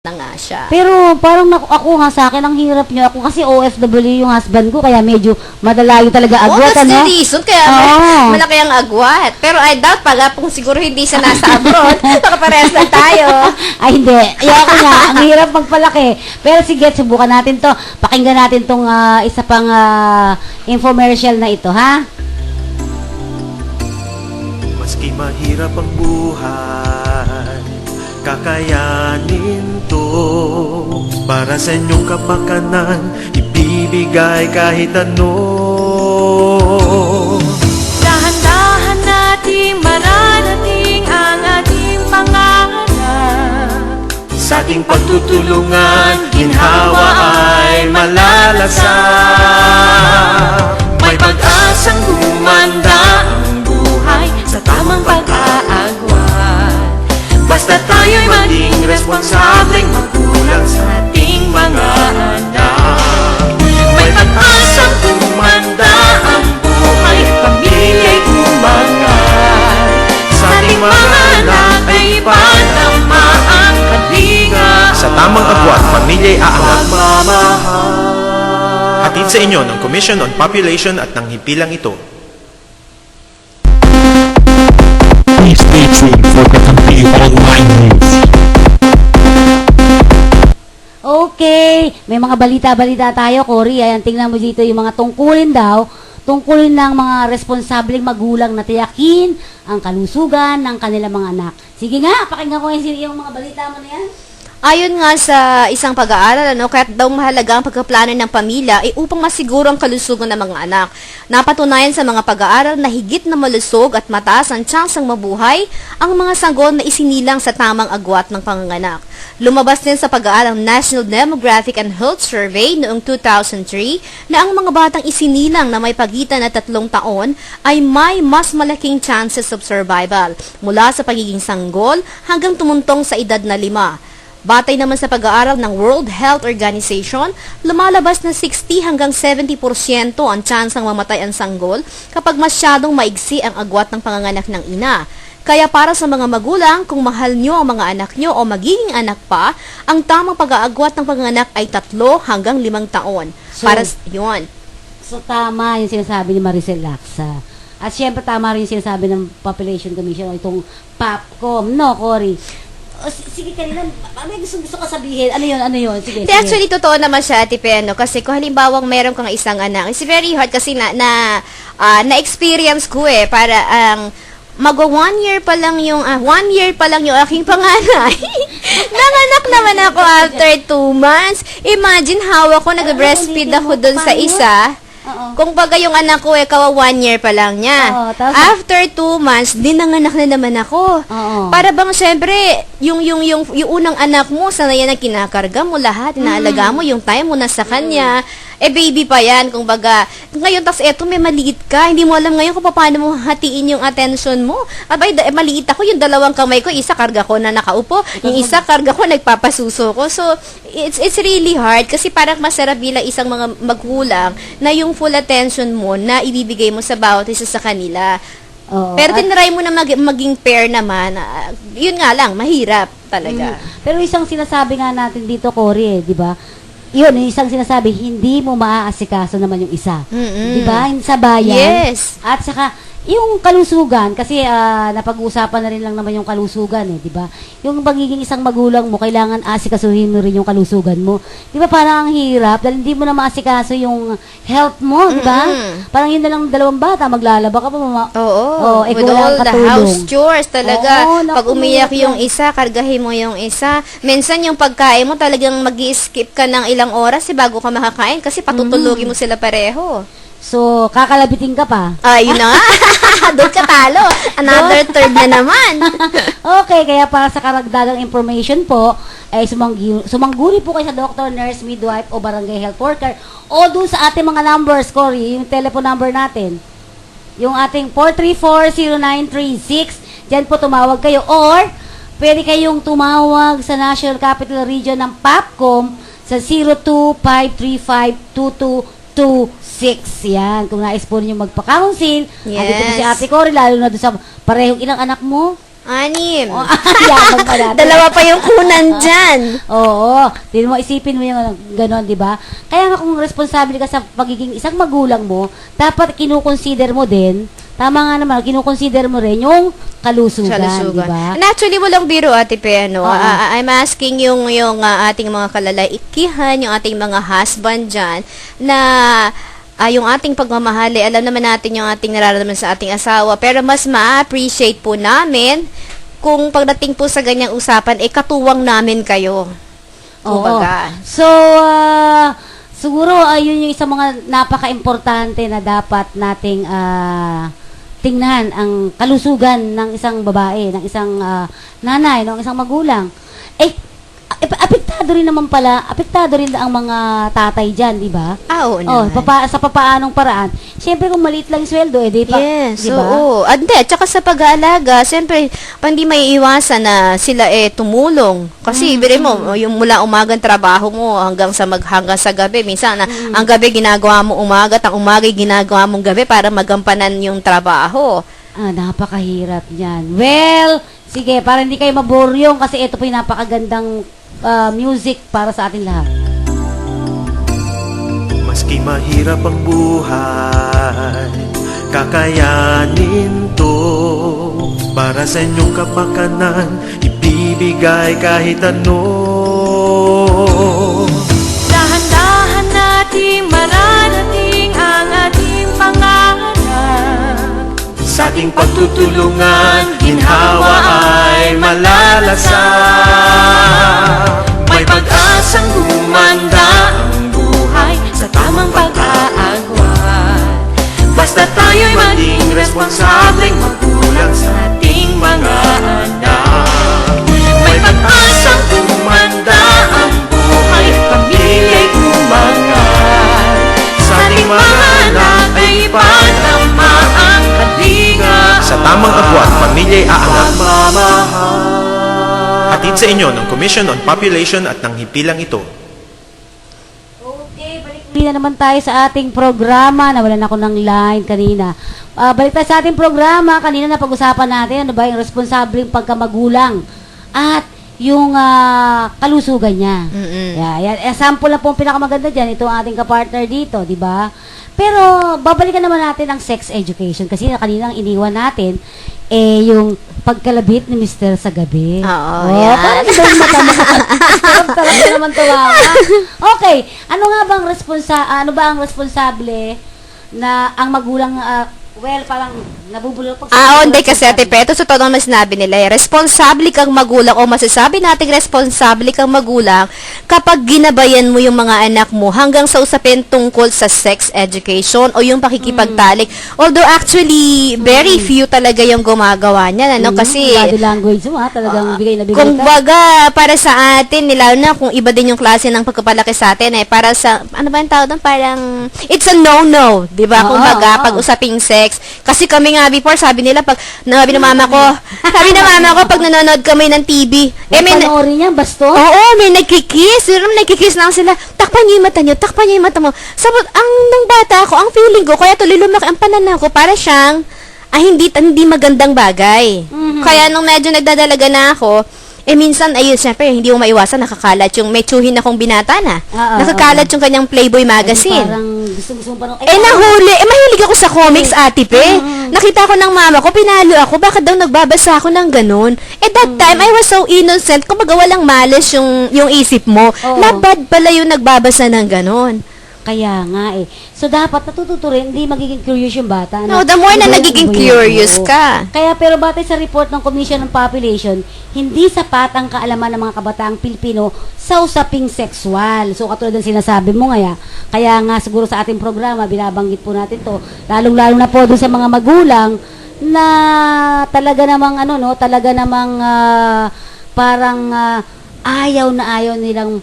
na nga siya. Pero parang ako nga sa akin, ang hirap niyo. Ako kasi OFW yung husband ko, kaya medyo madalayo talaga agwat, that's ano? the reason, kaya malaki ang agwat. Pero I doubt pag kung siguro hindi siya nasa abroad, nakaparehas lang tayo. Ay, hindi. Ayoko nga. Ang hirap magpalaki. Pero sige, subukan natin to. Pakinggan natin tong isa pang infomercial na ito, ha? Maski mahirap ang buhay, kakayanin to. Para sa inyong kapakanan, ibibigay kahit ano. Dahan-dahan nating mararating ang ating pangarap. Sa ating pagtutulungan, ginhawa ay malalasap. May pag-asang gumanda ang buhay Sa tamang pag-aagwat, basta tayo'y maging responsableng magulang sa ating mga anak. May pag-asang gumanda ang buhay, pamilya'y umangat. Sa ating mga anak ay panama ang kalinga. Sa tamang agwat, pamilya'y aangat. Pagmamahal. Hatid sa inyo ng Commission on Population at ng himpilang ito. Please stay tuned for Kakampi Online News. Okay. May mga balita-balita tayo, Cory. Ayan, tingnan mo dito yung mga tungkulin daw. Tungkulin ng mga responsableng magulang na tiyakin ang kalusugan ng kanilang mga anak. Sige nga, pakinggan ko yung mga balita mo na yan. Ayon nga sa isang pag-aaral, kaya't daw mahalaga ang pagkaplano ng pamilya upang masiguro ang kalusugan ng mga anak. Napatunayan sa mga pag-aaral na higit na malusog at mataas ang tsansang mabuhay ang mga sanggol na isinilang sa tamang agwat ng panganganak. Lumabas din sa pag-aaral National Demographic and Health Survey noong 2003 na ang mga batang isinilang na may pagitan na 3 taon ay may mas malaking chances of survival mula sa pagiging sanggol hanggang tumuntong sa edad na 5. Batay naman sa pag-aaral ng World Health Organization, lumalabas na 60 hanggang 70% ang tsansang mamatay ang sanggol kapag masyadong maigsi ang agwat ng panganganak ng ina. Kaya para sa mga magulang, kung mahal nyo ang mga anak nyo o magiging anak pa, ang tamang pag-aagwat ng panganganak ay 3 hanggang 5 taon. Yun. So, tama yung sinasabi ni Maricel Laksa. At syempre, tama rin yung sinasabi ng Population Commission o itong POPCOM, no, Cory? Sige, kanina, may gusto ko sabihin. Ano yun? Sige. Actually, totoo naman siya, Ate Peno, kasi kung halimbawang meron kang isang anak, it's very hard kasi na-experience ko para mag 1 year pa lang yung 1 year pa lang yung aking panganay. Nanganak naman ako after 2 months. Imagine, hawak ko, nag-breastfeed ako dun sa isa. Kung baga yung anak ko kawa 1 year pa lang niya. After 2 months, dinanganak na naman ako. Para bang syempre, yung unang anak mo, sana yan ang kinakarga mo lahat, inaalaga mo, yung time mo na sa kanya. Baby pa yan, kung baga. Ngayon, tas eto, may maliit ka. Hindi mo alam ngayon kung paano mo hatiin yung attention mo. Abay, maliit ako, yung 2 kamay ko, isa karga ko na nakaupo, yung isa karga ko, nagpapasuso ko. So, it's really hard kasi parang masarap bilang isang mga magulang na yung full attention mo na ibibigay mo sa bawat isa sa kanila. Pero tinry mo na maging pair naman, yun nga lang, mahirap talaga. Pero isang sinasabi nga natin dito, Cory, di ba? Yun, isang sinasabi, hindi mo maaasikaso naman yung isa. Di ba? Sa bayan. Yes. At saka, yung kalusugan, kasi napag-uusapan na rin lang naman yung kalusugan, di ba? Yung pagiging isang magulang mo, kailangan asikasuhin mo rin yung kalusugan mo. Di ba parang ang hirap, dahil hindi mo na maasikaso yung health mo, di ba? Parang yun na lang 2 bata, maglalaba ka pa. With all the house chores talaga. Pag umiyak yung yan. isa, kargahin mo yung isa. Minsan yung pagkain mo talagang mag-i-skip ka ng ilang oras bago ka makakain kasi patutulugin mo sila pareho. So, kakalabitin ka pa. Yun na nga. Doon ka talo. Another third na naman. Okay, kaya para sa karagdagang information po, ay sumangguni po kayo sa doctor, nurse, midwife, o barangay health worker, o dun sa ating mga numbers, Cory, yung telephone number natin. Yung ating 434-0936, dyan po tumawag kayo. Or, pwede kayong tumawag sa National Capital Region ng POPCOM sa 02-535-2226. Yan, kung nais po ninyo magpa-counsel, andito po si Ate Cory, lalo na doon sa parehong ilang anak mo? Anim. Yabang pa natin. Dalawa pa yung kunan dyan. Oo. Di mo, isipin mo yung gano'n, di ba? Kaya nga kung responsable ka sa pagiging isang magulang mo, dapat kinukonsider mo din, tama nga naman, kinukonsider mo rin yung kalusugan, di ba? And actually, walang biro, Ate Pe, ano? Oo. I'm asking yung ating mga kalalaikihan, yung ating mga husband dyan, na yung ating pagmamahali, alam naman natin yung ating nararamdaman sa ating asawa, pero mas ma-appreciate po namin kung pagdating po sa ganyang usapan, katuwang namin kayo. Oo. Kumbaga. So, siguro, yun yung isang mga napaka-importante na dapat nating tingnan ang kalusugan ng isang babae, ng isang nanay, ng isang magulang. Apektado rin naman pala, apektado rin ang mga tatay dyan, di ba? Oo Oh, naman. sa papaanong paraan. Siyempre, kung maliit lang yung sweldo, di pa, Yes, di ba? oo. At hindi, tsaka sa pag-aalaga, siyempre, hindi may iwasan na sila tumulong. Kasi, biro mo, yung mula umagang trabaho mo hanggang sa gabi, minsan, ang gabi ginagawa mo umaga at ang umaga ginagawa mong gabi para magampanan yung trabaho. Napakahirap niyan. Well, sige, para hindi kayo maboryong kasi ito po yung napakagandang music para sa atin lahat. Maski mahirap ang buhay, kakayanin to. Para sa inyong kapakanan, ibibigay kahit ano. Dahan-dahan nating mararating ang ating pangarap. Sa ating pagtutulungan, ginhawa ay malalasap. May pag-asang gumanda ang buhay Sa tamang pag-aagwan, basta tayo'y maging responsableng magulang sa ating mga anak. May pag-asang gumanda ang buhay, pamilya'y umangat. Sa ating mga anak ay ipanama ang kalinga. Sa tamang agwan, pamilya'y aangat. Pagmamahal. Hatid sa inyo ng Commission on Population at ng himpilang ito. Okay, balik na naman tayo sa ating programa. Nawalan ako ng line kanina. Balik tayo sa ating programa. Kanina na pag-usapan natin ano ba yung responsableng pagkamagulang at yung kalusugan niya. Yan. Sample na po ang pinakamaganda dyan. Ito ang ating kapartner dito, di ba? Pero babalikan naman natin ang sex education kasi kanina ang iniwan natin yung pagkalabit ni Mr. sa gabi. Oo, yan. yan. Parang iba yung mata mo. Talaga naman tumawa. Okay, ano ba ang responsable na ang magulang parang nabubulol pag Hindi kasi, Ate Pe, ito sa totoo naman sinabi nila, responsable kang magulang o masasabi nating responsable kang magulang kapag ginabayan mo yung mga anak mo hanggang sa usapin tungkol sa sex education o yung pakikipagtalik. Although actually, very few talaga yung gumagawa niyan, ano? Kasi, body language mo, talagang bigay na bigay kung ka. baga, para sa atin, lalo na kung iba din yung klase ng pagkapalaki sa atin, para sa, ano ba yung tawag doon? Parang, it's a no-no, di ba? Kung baga, pag usaping sex. Kasi kami nga before, sabi nila, sabi ng mama ko, pag nanonood kami ng TV, Panoorin niya, basto? oo, may nagkikiss. Nagkikiss lang sila. Takpan niyo yung mata niyo, takpan niyo yung mata mo. Sabi, nung bata ko, ang feeling ko, kaya tuloy lumaki ang pananaw ko, para siyang, hindi magandang bagay. Kaya nung medyo nagdadalaga na ako, minsan, ayun, syempre, hindi mo maiwasan, nakakalat yung, may tsuhin akong binata na. Nakakalat yung kanyang Playboy magazine. Parang gusto mo parang, Nahuli. Mahilig ako sa comics, Ate Pe. Nakita ko ng mama ko, pinalo ako, bakit daw nagbabasa ako ng ganun? That time, I was so innocent, kumbaga walang malas yung isip mo. Na bad pala yung nagbabasa ng ganun. Kaya nga So, dapat natututo rin, hindi magiging curious yung bata. No, the more na nagiging curious ka. Kaya, pero batay sa report ng Commission on Population, hindi sapat ang kaalaman ng mga kabataang Pilipino sa usaping sexual. So, katulad ng sinasabi mo kaya nga siguro sa ating programa, binabanggit po natin to, lalong-lalo na po dun sa mga magulang na talaga namang parang ayaw na ayaw nilang